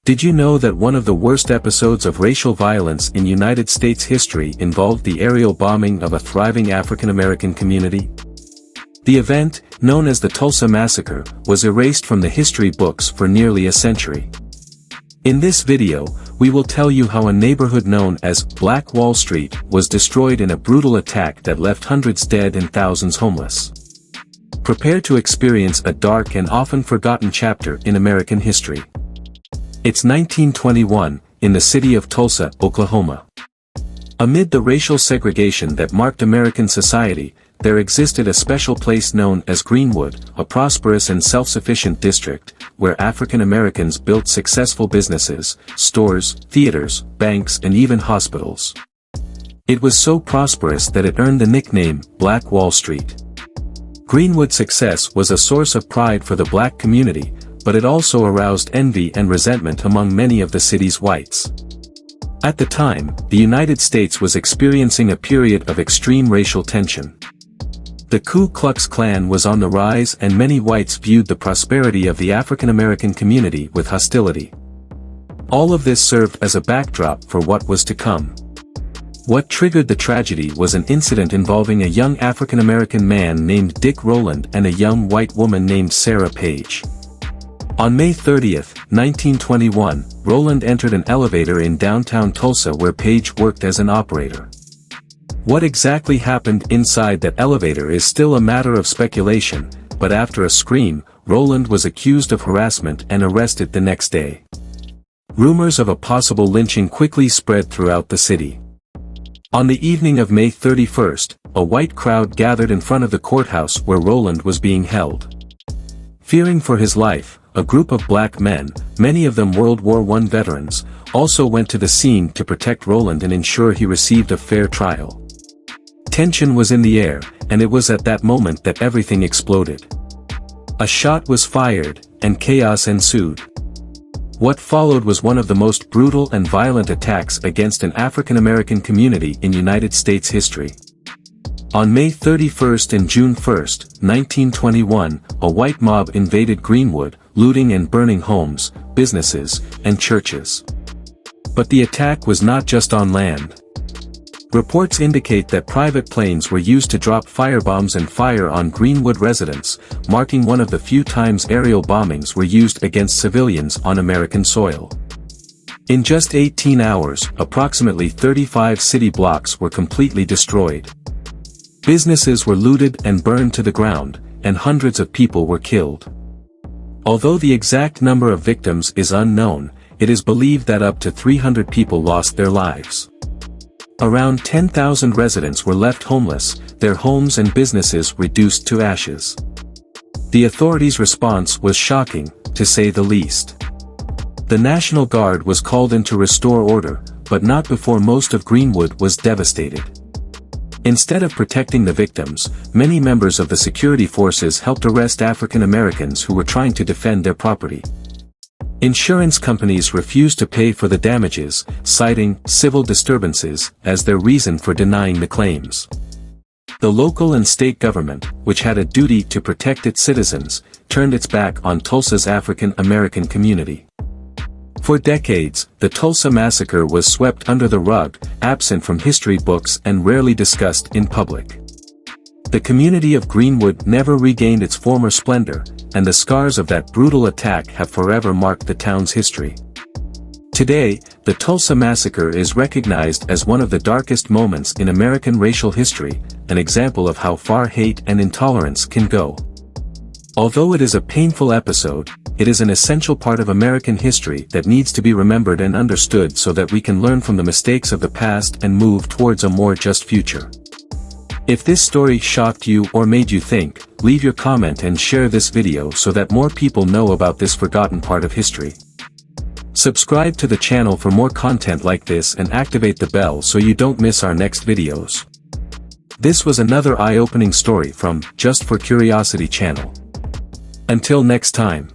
Did you know that one of the worst episodes of racial violence in United States history involved the aerial bombing of a thriving African American community? The event, known as the Tulsa Massacre, was erased from the history books for nearly a century. In this video, we will tell you how a neighborhood known as Black Wall Street was destroyed in a brutal attack that left hundreds dead and thousands homeless. Prepare to experience a dark and often forgotten chapter in American history. It's 1921, in the city of Tulsa, Oklahoma. Amid the racial segregation that marked American society, there existed a special place known as Greenwood, a prosperous and self-sufficient district, where African Americans built successful businesses, stores, theaters, banks and even hospitals. It was so prosperous that it earned the nickname Black Wall Street. Greenwood's success was a source of pride for the black community, but it also aroused envy and resentment among many of the city's whites. At the time, the United States was experiencing a period of extreme racial tension. The Ku Klux Klan was on the rise and many whites viewed the prosperity of the African American community with hostility. All of this served as a backdrop for what was to come. What triggered the tragedy was an incident involving a young African American man named Dick Rowland and a young white woman named Sarah Page. On May 30, 1921, Rowland entered an elevator in downtown Tulsa where Page worked as an operator. What exactly happened inside that elevator is still a matter of speculation, but after a scream, Rowland was accused of harassment and arrested the next day. Rumors of a possible lynching quickly spread throughout the city. On the evening of May 31, a white crowd gathered in front of the courthouse where Rowland was being held. Fearing for his life, a group of black men, many of them World War I veterans, also went to the scene to protect Rowland and ensure he received a fair trial. Tension was in the air, and it was at that moment that everything exploded. A shot was fired, and chaos ensued. What followed was one of the most brutal and violent attacks against an African American community in United States history. On May 31 and June 1, 1921, a white mob invaded Greenwood, looting and burning homes, businesses, and churches. But the attack was not just on land. Reports indicate that private planes were used to drop firebombs and fire on Greenwood residents, marking one of the few times aerial bombings were used against civilians on American soil. In just 18 hours, approximately 35 city blocks were completely destroyed. Businesses were looted and burned to the ground, and hundreds of people were killed. Although the exact number of victims is unknown, it is believed that up to 300 people lost their lives. Around 10,000 residents were left homeless, their homes and businesses reduced to ashes. The authorities' response was shocking, to say the least. The National Guard was called in to restore order, but not before most of Greenwood was devastated. Instead of protecting the victims, many members of the security forces helped arrest African Americans who were trying to defend their property. Insurance companies refused to pay for the damages, citing civil disturbances as their reason for denying the claims. The local and state government, which had a duty to protect its citizens, turned its back on Tulsa's African American community. For decades, the Tulsa Massacre was swept under the rug, absent from history books and rarely discussed in public. The community of Greenwood never regained its former splendor, and the scars of that brutal attack have forever marked the town's history. Today, the Tulsa Massacre is recognized as one of the darkest moments in American racial history, an example of how far hate and intolerance can go. Although it is a painful episode, it is an essential part of American history that needs to be remembered and understood so that we can learn from the mistakes of the past and move towards a more just future. If this story shocked you or made you think, leave your comment and share this video so that more people know about this forgotten part of history. Subscribe to the channel for more content like this and activate the bell so you don't miss our next videos. This was another eye-opening story from Just for Curiosity channel. Until next time.